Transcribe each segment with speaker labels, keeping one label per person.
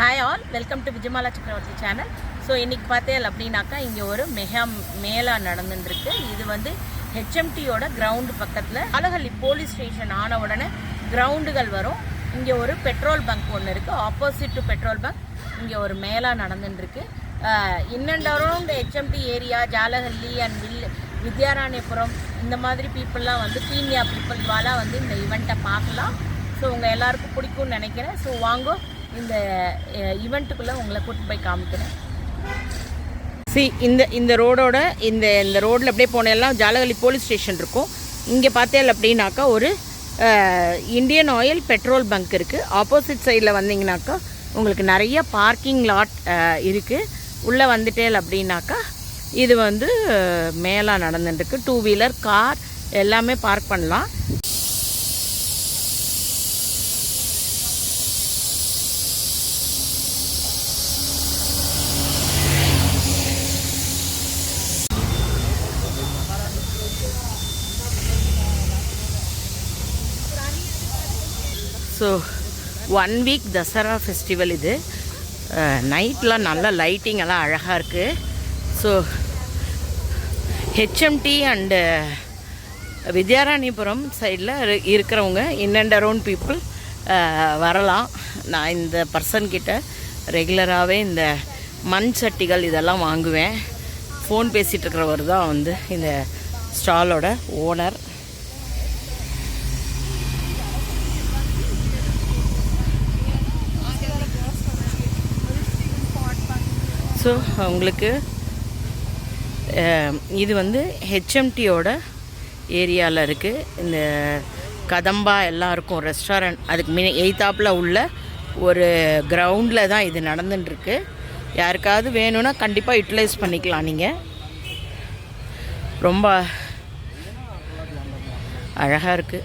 Speaker 1: Hi all, welcome to Vijayamala சக்கரவர்த்தி channel. So இன்றைக்கி பார்த்தேன் அப்படின்னாக்கா இங்கே ஒரு மேளா நடந்துருக்கு. இது வந்து ஹெச்எம்டியோட கிரவுண்டு பக்கத்தில் அழகல்லி போலீஸ் ஸ்டேஷன் ஆன உடனே கிரவுண்டுகள் வரும். இங்கே ஒரு பெட்ரோல் பங்க் ஒன்று இருக்குது, ஆப்போசிட் டு பெட்ரோல் பங்க். இங்கே ஒரு மேளா நடந்துருக்கு. In and around HMT area, Jalahalli and Vidyaranyapura இந்த மாதிரி பீப்புளெலாம் வந்து பீனியா பீப்புள்வாலாம் வந்து இந்த ஈவெண்ட்டை பார்க்கலாம். ஸோ உங்கள் எல்லாருக்கும் பிடிக்கும்னு நினைக்கிறேன். ஸோ வாங்க இந்த ஈவெண்ட்டுக்குள்ளே உங்களை கூட்டிட்டு போய் காமிக்கிறேன். இந்த ரோடோட இந்த ரோடில் அப்படியே போனெல்லாம் ஜாலஹல்லி போலீஸ் ஸ்டேஷன் இருக்கும். இங்கே பார்த்தேன் அப்படின்னாக்கா ஒரு இந்தியன் ஆயில் பெட்ரோல் பங்க் இருக்குது. ஆப்போசிட் சைடில் வந்தீங்கன்னாக்கா உங்களுக்கு நிறைய பார்க்கிங் லாட் இருக்குது. உள்ளே வந்துட்டேல் அப்படின்னாக்கா இது வந்து மேலா நடந்துட்டுருக்கு. 2 வீலர் கார் எல்லாமே பார்க் பண்ணலாம். ஸோ 1 வீக் தசரா ஃபெஸ்டிவல் இது. நைட்லாம் நல்லா லைட்டிங் எல்லாம் அழகாக இருக்குது. ஸோ ஹெச்எம்டி அண்டு வித்யாராணிபுரம் சைடில் இருக்கிறவங்க இன் அண்ட் அரவுண்ட் பீப்புள் வரலாம். நான் இந்த பர்சன்கிட்ட ரெகுலராகவே இந்த மண் சட்டிகள் இதெல்லாம் வாங்குவேன். ஃபோன் பேசிகிட்டு இருக்கிறவர் தான் வந்து இந்த ஸ்டாலோட ஓனர். ஸோ உங்களுக்கு இது வந்து ஹெச்எம்டியோட ஏரியாவில் இருக்குது. இந்த கதம்பா எல்லாம் இருக்கும் ரெஸ்டாரண்ட், அதுக்கு எய்த்தாப்பில் உள்ள ஒரு கிரவுண்டில் தான் இது நடந்துட்டுருக்கு. யாருக்காவது வேணும்னா கண்டிப்பாக யூட்டிலைஸ் பண்ணிக்கலாம். நீங்கள் ரொம்ப அழகாக இருக்குது.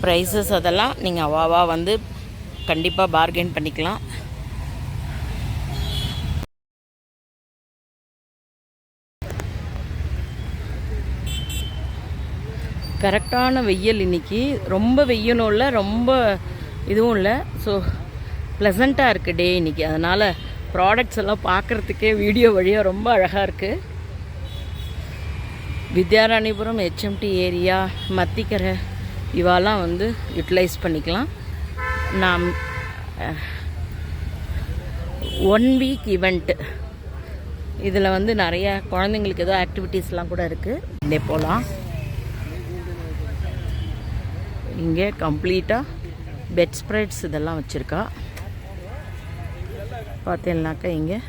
Speaker 1: ப்ரைஸஸ் அதெல்லாம் நீங்கள் அவாவா வந்து கண்டிப்பாக பார்கெயின் பண்ணிக்கலாம். கரெக்டான வெயில் இன்றைக்கி. ரொம்ப வெயிலும் இல்லை, ரொம்ப இதுவும் இல்லை. ஸோ ப்ளசண்ட்டாக இருக்குது டே இன்றைக்கி. அதனால் ப்ராடக்ட்ஸ் எல்லாம் பார்க்குறதுக்கே வீடியோ வழியாக ரொம்ப அழகாக இருக்குது. வித்யாராணிபுரம் ஹெச்எம்டி ஏரியா, மத்திக்கரை இவாலாம் வந்து யூட்டிலைஸ் பண்ணிக்கலாம். நான் 1 வீக் ஈவெண்ட்டு. இதில் வந்து நிறைய குழந்தைங்களுக்கு ஏதோ ஆக்டிவிட்டீஸ்லாம் கூட இருக்குது. இதே போகலாம். இங்கே கம்ப்ளீட்டாக பெட் ஸ்ப்ரெட்ஸ் இதெல்லாம் வச்சுருக்கா. பார்த்தீங்கன்னாக்கா இங்கே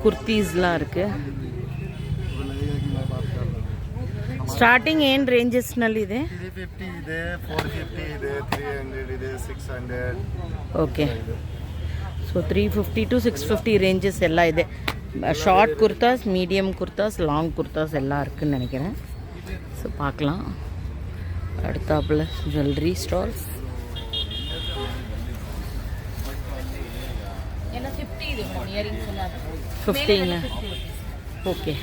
Speaker 1: குர்த்தீஸ்லாம் இருக்குது. ಸ್ಟಾರ್ಟಿಂಗ್ ಏನು ರೇಂಜಸ್ನಲ್ಲಿ ಇದೆ?
Speaker 2: 350 ಇದೆ, 450 ಇದೆ, 300 ಇದೆ, 600.
Speaker 1: ಓಕೆ. ಸೊ 350 to 650 ரேஞ்சஸ் எல்லாம் ಇದೆ. Short Gurdas, medium Gurdas, long Gurdas எல்லாம் இருக்குதுன்னு நினைக்கிறேன். ஸோ பார்க்கலாம். அடுத்தாப்பில் ஜுவல்லரி ஸ்டால்ஸ். என்ன 50 ಇದೆ ಮೇಡಮ್, ಇಯರಿಂಗ್ಸ್ ಎಲ್ಲ 15. ಓಕೆ.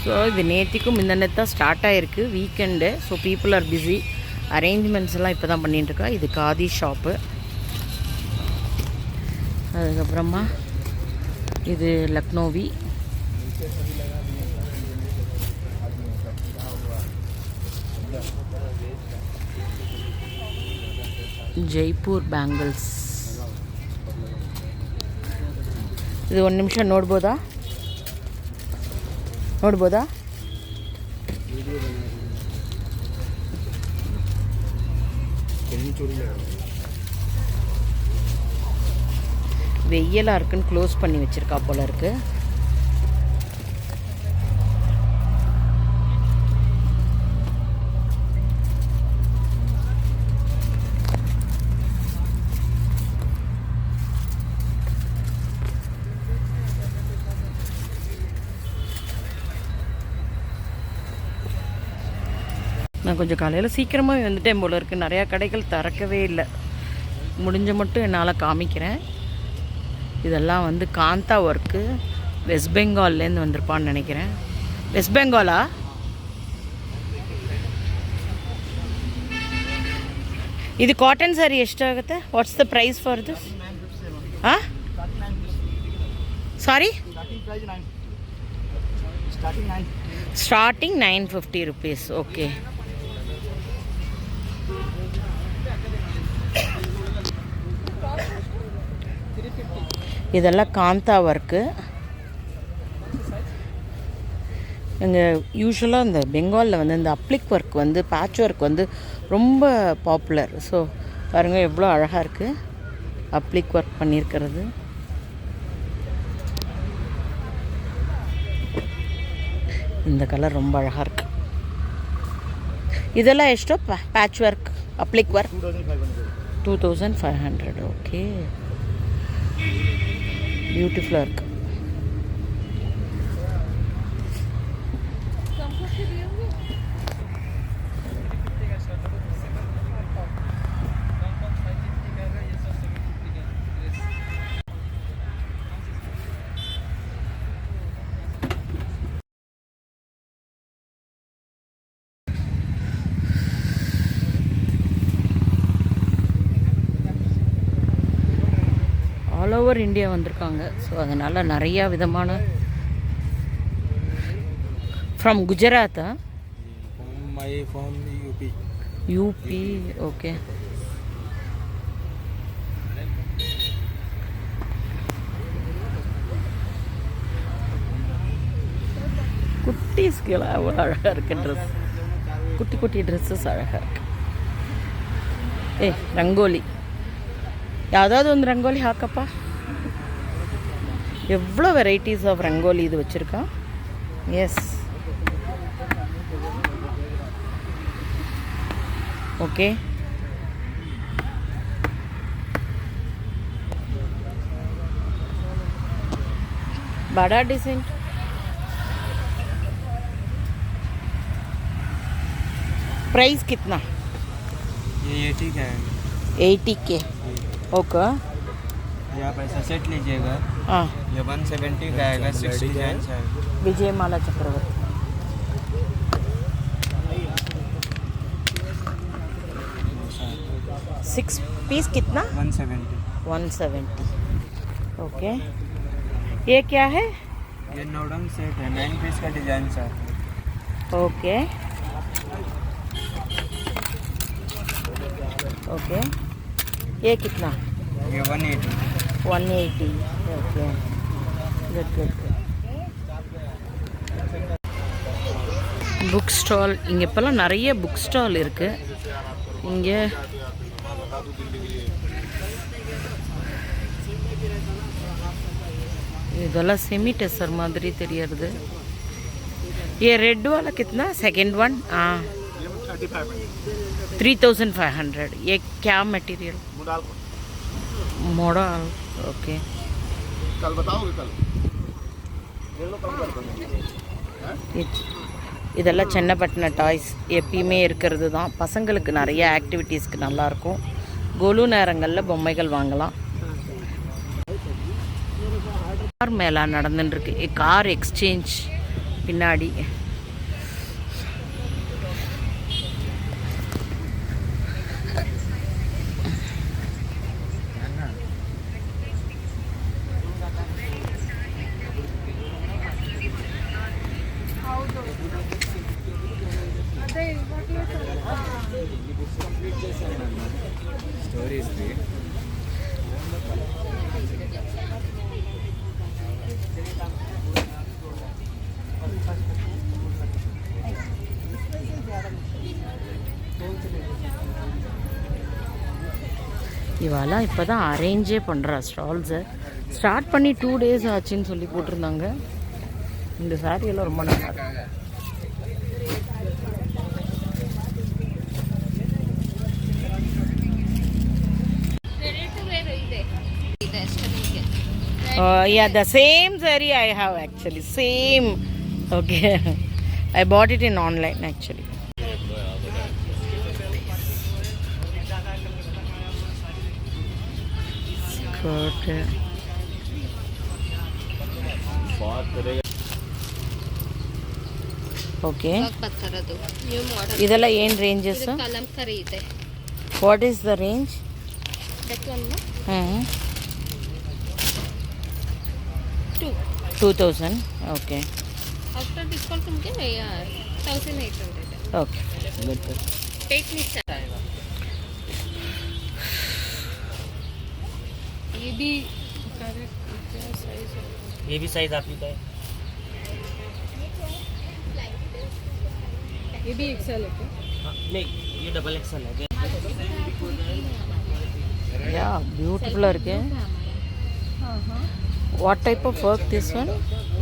Speaker 1: ஸோ இது நேற்றுக்கும் முந்தனத்தான் ஸ்டார்ட் ஆகிருக்கு weekend. So people are busy. Arrangements எல்லாம் இப்போ தான் பண்ணிட்டுருக்கா. இது காதி ஷாப்பு. அதுக்கப்புறமா இது லக்னோவி. ಜೈಪುರ್ ಬ್ಯಾಂಗಲ್ಸ್. ಇದು 1 ನಿಮಿಷ ನೋಡ್ಬೋದಾ? வெயிலாக இருக்குன்னு க்ளோஸ் பண்ணி வச்சுருக்கா போல இருக்குது. நான் கொஞ்சம் காலையில் சீக்கிரமாக வந்துட்டேன் போல இருக்குது. நிறையா கடைகள் திறக்கவே இல்லை. முடிஞ்ச மட்டும் என்னால் காமிக்கிறேன். இதெல்லாம் வந்து காந்தா ஒர்க்கு. வெஸ்ட் பெங்கால்லேருந்து வந்திருப்பான்னு நினைக்கிறேன். வெஸ்ட் பெங்காலா? ಇದು ಕಾಟನ್ ಸ್ಯಾರಿ ಎಷ್ಟಾಗುತ್ತೆ? What's the price for this? ಹಾಂ, ಸಾರಿ, ಸ್ಟಾರ್ಟಿಂಗ್ 950 rupees. ಓಕೆ. இதெல்லாம் காந்தா ஒர்க்கு. இங்கே யூஸ்வலாக இந்த பெங்காலில் வந்து இந்த அப்ளிக் ஒர்க் வந்து பேட்ச் ஒர்க் வந்து ரொம்ப பாப்புலர். ஸோ பாருங்கள் எவ்வளோ அழகாக இருக்குது அப்ளிக் ஒர்க் பண்ணியிருக்கிறது. இந்த கலர் ரொம்ப அழகாக இருக்குது. இதெல்லாம் எಷ್ಟோ patch work applique work? 2500. Okay, பியூட்டிஃபுல்லாக இருக்குது. ஆல் ஓவர் இந்தியா வந்திருக்காங்க. ஸோ அதனால் நிறையா விதமான ஃப்ரம் குஜராத்தா?
Speaker 3: from UP.
Speaker 1: யூபி. ஓகே. குட்டீஸ்கெல்லாம் அவ்வளோ அழகாக இருக்குது ட்ரெஸ். குட்டி குட்டி ட்ரெஸ்ஸஸ் அழகாக இருக்குது. ರಂಗೋಲಿ ಯಾವುದಾದ್ರು ಒಂದು ರಂಗೋಲಿ ಹಾಕಪ್ಪ. எவ்வளோ வெரைட்டிஸ் ஆஃப் ரங்கோலி இது வச்சுருக்கான். Yes, okay. बड़ा डिजाइन. प्राइस कितना?
Speaker 3: ये 80 का है.
Speaker 1: 80 के. ओके.
Speaker 3: ये आप ऐसा सेट लीजिएगा.
Speaker 1: हाँ,
Speaker 3: ये 170 का आएगा. 6 डिजाइन है.
Speaker 1: विजयमाला चक्रवर्ती. 6 पीस कितना?
Speaker 3: 170.
Speaker 1: 170. ओके. ये क्या है?
Speaker 3: ये नोडम सेट है. 9 पीस का डिजाइन है.
Speaker 1: ओके. ओके. ये कितना?
Speaker 3: ये 180.
Speaker 1: 180. Okay, good good. Book stall. இங்கே இப்போல்லாம் நிறைய புக் ஸ்டால் இருக்குது. இங்கே இதெல்லாம் செமி டெசர் மாதிரி தெரியறது. ये रेड वाला कितना? Second one? हाँ, 3500. ये क्या मटेरियल? मॉडल. ओके.
Speaker 2: कल बताओगे? कल
Speaker 1: இதெல்லாம் சென்னப்பட்டின டாய்ஸ் எப்பயுமே இருக்கிறது தான். பசங்களுக்கு நிறைய ஆக்டிவிட்டீஸ்க்கு நல்லாயிருக்கும். கொலு நேரங்களில் பொம்மைகள் வாங்கலாம். கார் மேலே நடந்துட்டுருக்கு. கார் எக்ஸ்சேஞ்ச் பின்னாடி.
Speaker 3: Stories read.
Speaker 1: இவாலாம் இப்போ தான் அரேஞ்சே பண்ணுறா ஸ்டால்ஸை. ஸ்டார்ட் பண்ணி 2 days ஆச்சுன்னு சொல்லி போட்டிருந்தாங்க. இந்த சாரி எல்லாம் ரொம்ப நல்லா இருக்கு. Yeah, the same saree I have actually. Same. Okay. I bought it in online actually. Skirt. Okay. ಇದೆಲ್ಲ ಏನು ರೇಂಜಸ್?
Speaker 4: ಕಲಂಕರಿ ಇದೆ.
Speaker 1: What is the range?
Speaker 4: ದಕ್ಕನ್ನ
Speaker 1: 2000. Okay.
Speaker 4: After discount ನಿಮಗೆ 1800.
Speaker 1: Okay. Good.
Speaker 4: Take me sir.
Speaker 3: ये भी साइज आप ही का है.
Speaker 4: ये भी एक्सेल है.
Speaker 3: नहीं, ये डबल एक्सल है.
Speaker 1: Yeah, beautiful இருக்கு. What type of work this one?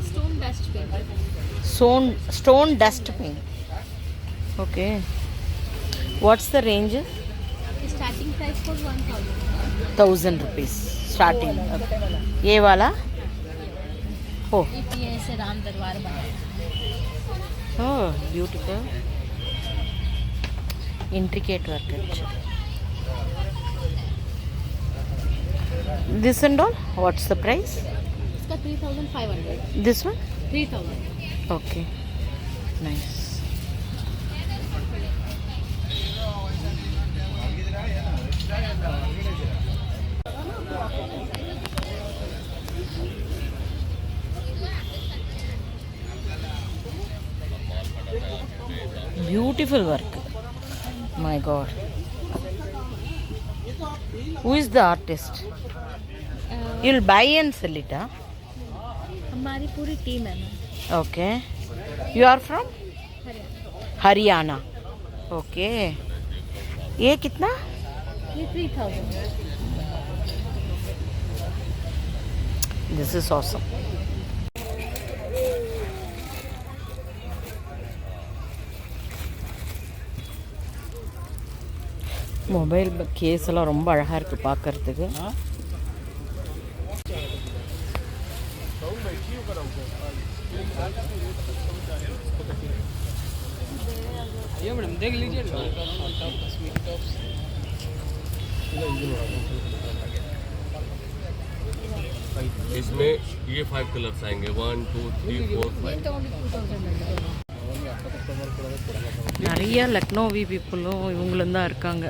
Speaker 4: Stone dust paint.
Speaker 1: Stone dust paint. Okay. What's the range?
Speaker 4: Starting price for 1000.
Speaker 1: 1000 rupees starting. ये वाला? Oh.
Speaker 4: ये से राम दरबार बनाया.
Speaker 1: Oh, beautiful. Intricate work actually. This and all? What's the price?
Speaker 4: इसका 3500.
Speaker 1: This one?
Speaker 4: 3000.
Speaker 1: Okay. Nice. Beautiful work. My God. Who is the artist? You'll buy and sell it, huh?
Speaker 4: हमारी पूरी team है ma'am.
Speaker 1: Okay. You are from? Haryana. Okay. ये कितना?
Speaker 4: ये 3000.
Speaker 1: This is awesome. Mobile case எல்லாம் ரொம்ப அழகாக இருக்குது பார்க்கறதுக்கு.
Speaker 3: ये मैडम देख लीजिए.
Speaker 5: इसमें ये 5 कलर्स आएंगे 1 2 3 4 5.
Speaker 1: நிறைய லக்னோவி பீப்புளும் இவங்களும் தான் இருக்காங்க.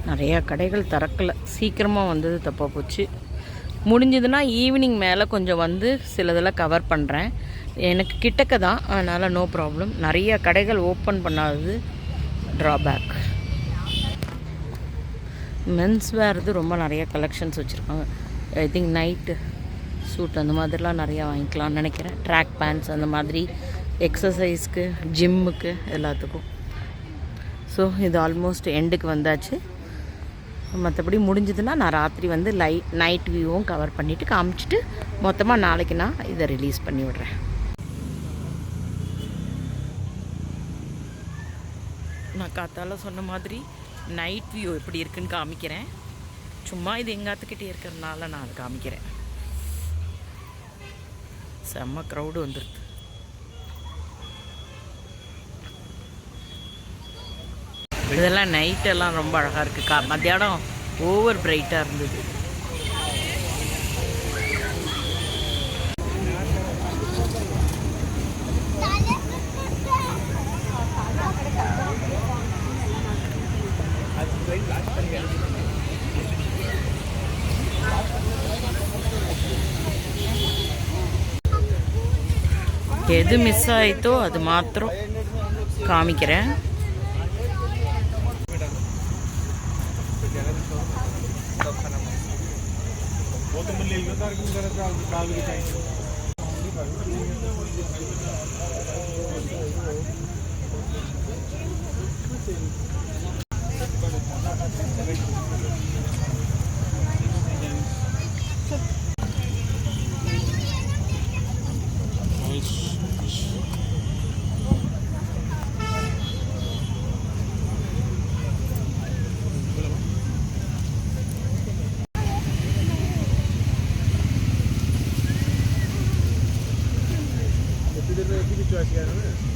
Speaker 1: நிறையா கடைகள் திறக்கலை. சீக்கிரமாக வந்தது தப்பாக போச்சு. முடிஞ்சதுன்னா ஈவினிங் மேலே கொஞ்சம் வந்து சிலதெல்லாம் கவர் பண்ணுறேன். எனக்கு கிட்டக்க தான், அதனால் நோ ப்ராப்ளம். நிறைய கடைகள் ஓப்பன் பண்ணாதது ட்ராபேக். மென்ஸ் வேர்து ரொம்ப நிறைய கலெக்ஷன்ஸ் வச்சுருக்காங்க. ஐ திங்க் நைட்டு சூட் அந்த மாதிரிலாம் நிறையா வாங்கிக்கலாம்னு நினைக்கிறேன். ட்ராக் பேண்ட்ஸ் அந்த மாதிரி எக்ஸசைஸ்க்கு, ஜிம்முக்கு எல்லாத்துக்கும். ஸோ இது ஆல்மோஸ்ட் எண்டுக்கு வந்தாச்சு. மற்றபடி முடிஞ்சதுன்னா நான் ராத்திரி வந்து நைட் வியூவும் கவர் பண்ணிவிட்டு காமிச்சிட்டு மொத்தமாக நாளைக்கு நான் இதை ரிலீஸ் பண்ணி விடுறேன். நான் காத்தால சொன்ன மாதிரி நைட் வியூ எப்படி இருக்குன்னு காமிக்கிறேன். சும்மா இது எங்காத்துக்கிட்டே இருக்கிறதுனால நான் அதை காமிக்கிறேன். செம்ம க்ரௌடு வந்துடுது. இதெல்லாம் நைட்டெல்லாம் ரொம்ப அழகாக இருக்குது. மத்தியானம் ஓவர் பிரைட்டாக இருந்தது. எது மிஸ் ஆயிட்டோ அது மாத்திரம் காமிக்கிறேன்.
Speaker 2: किती चॉईस घ्या ना